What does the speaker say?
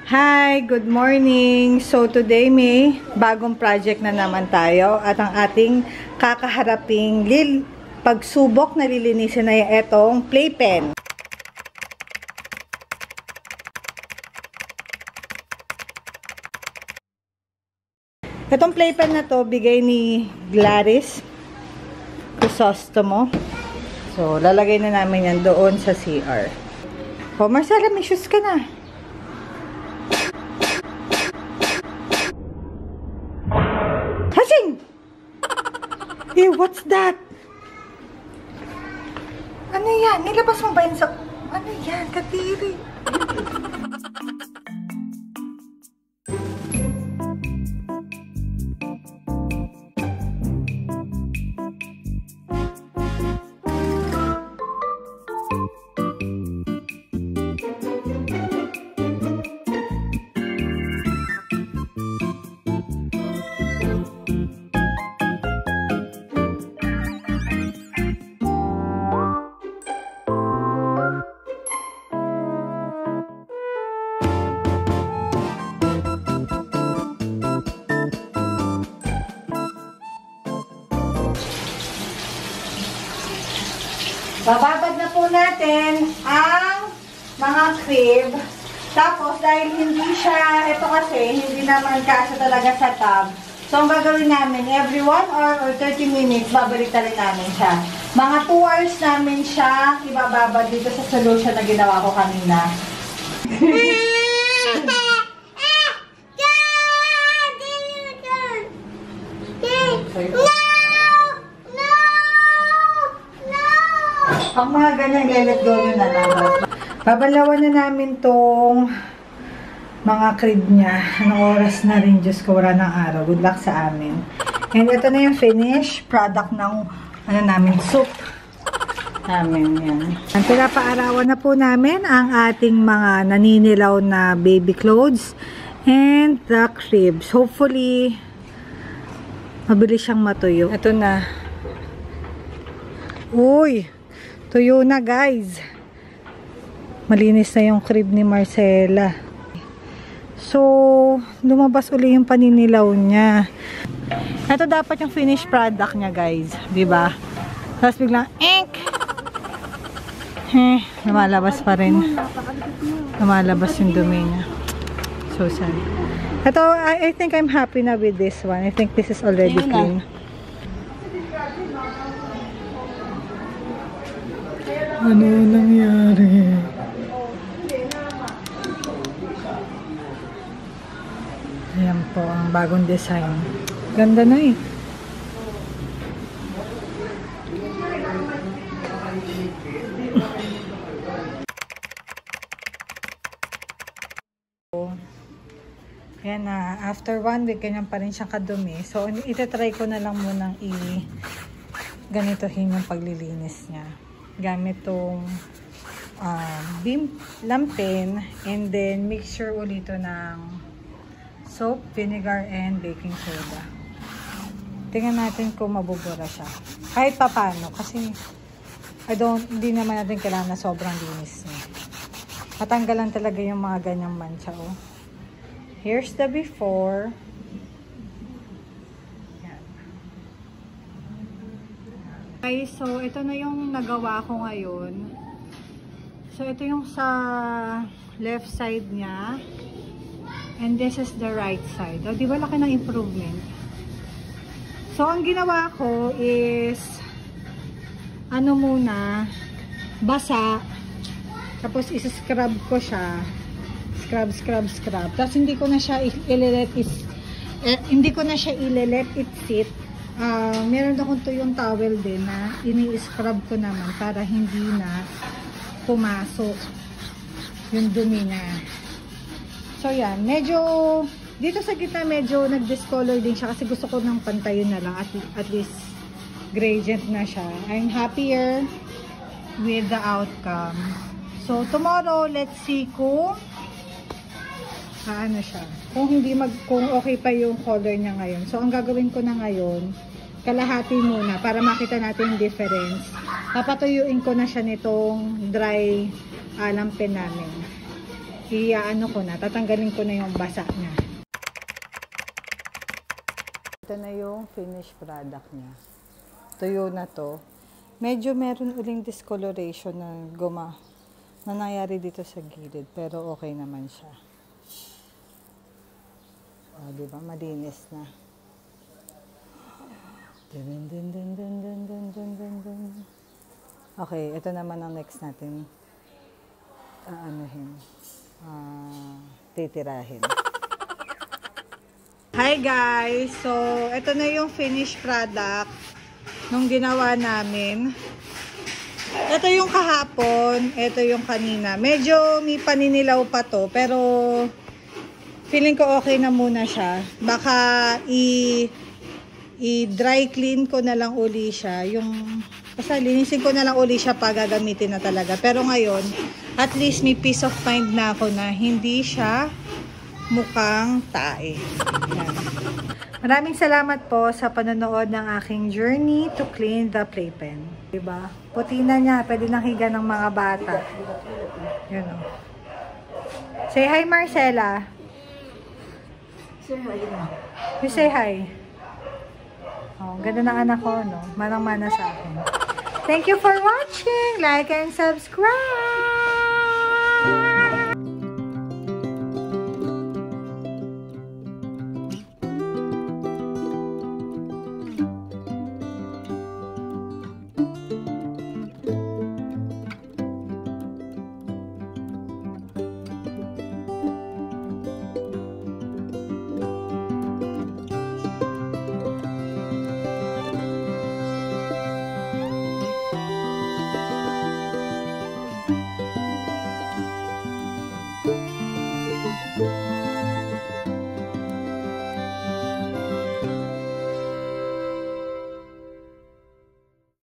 Hi! Good morning! So today may bagong project na naman tayo at ang ating kakaharaping pagsubok na lilinisin na yung etong playpen. Itong playpen na to bigay ni Gladys Crisostomo. So lalagay na namin yan doon sa CR. Oh, Marcela, may shoes ka na. Hasing! Eh, what's that? Ano yan? Nilabas mo ba yun sa... Ano yan? Katiri. Bababad na po natin ang mga crib. Tapos, dahil hindi siya, ito kasi, hindi naman kasya talaga sa tub. So, ang gagawin namin, every 1 hour or 30 minutes, babalik rin namin siya. Mga 2 hours namin siya ibababad dito sa solution na ginawa ko kanina. Ang mga ganyan, let go nyo na labas. Babalawan na namin tong mga crib niya. Anong oras na rin, Diyos ko, wala ng araw. Good luck sa amin. And ito na yung finished product ng ano namin, soup namin. Yan. Ang pinapaarawan na po namin ang ating mga naninilaw na baby clothes and the cribs. Hopefully, mabilis siyang matuyo. Ito na. Uy! Tuyo na, guys. Malinis na yung crib ni Marcela. So, lumabas uli yung paninilaw niya. Ito dapat yung finished product niya, guys. Diba? Tapos biglang, lumalabas pa rin. Lumalabas yung dumi niya. So sad. Ito, I think I'm happy na with this one. I think this is already clean. Ano nangyari? Ayan po ang bagong design. Ganda na eh. Ayan na. After 1 week, ganyan pa rin siyang kadumi. So, itatry ko na lang munang ganitohin yung paglilinis niya. Gamit tong lampin, and then mixture ulit ng soap, vinegar, and baking soda. Tingnan natin kung mabubura siya. Kahit papano, kasi hindi naman natin kailangan na sobrang linis niya. Matanggalan talaga yung mga ganyang mancha. Oh. Here's the before. Okay, so ito na yung nagawa ko ngayon. So ito yung sa left side niya. And this is the right side. O, di ba laki ng improvement? So ang ginawa ko is ano muna, basa. Tapos isa-scrub ko siya. Scrub. Tapos hindi ko na siya i-let it sit. Meron akong tuyong towel din na ini-scrub ko naman para hindi na pumasok yung dumi niya. So yan, medyo dito sa gitna medyo nag-discolor din siya kasi gusto ko ng pantayin na lang at least gradient na siya. I'm happier with the outcome. So tomorrow, let's see kung ano siya. Kung okay pa yung color niya ngayon. So ang gagawin ko na ngayon, kalahati muna para makita natin yung difference. Papatuyuin ko na siya nitong dry lampin namin. Iaano ko na, tatanggalin ko na yung basa niya. Ito na yung finished product niya. Tuyo na to. Medyo meron uling discoloration na na nangyari dito sa gilid, pero okay naman siya. O, diba? Malinis na. Okay, ito naman ang next natin. Titirahin. Hi guys! So, ito na yung finished product nung ginawa namin. Ito yung kahapon, ito yung kanina. Medyo may paninilaw pa to, pero feeling ko okay na muna siya. Baka i-dry clean ko na lang uli siya. Basta linisin ko na lang uli siya pag gagamitin na talaga. Pero ngayon, at least may peace of mind na ako na hindi siya mukhang tae. Yan. Maraming salamat po sa panonood ng aking journey to clean the playpen. Diba? Puti na niya. Pwede nang higa ng mga bata. Yun o. Say hi, Marcela. Say hi na. You say hi. Oh, ganda ng anak ko, no? Manang-mana sa akin. Thank you for watching. Like and subscribe.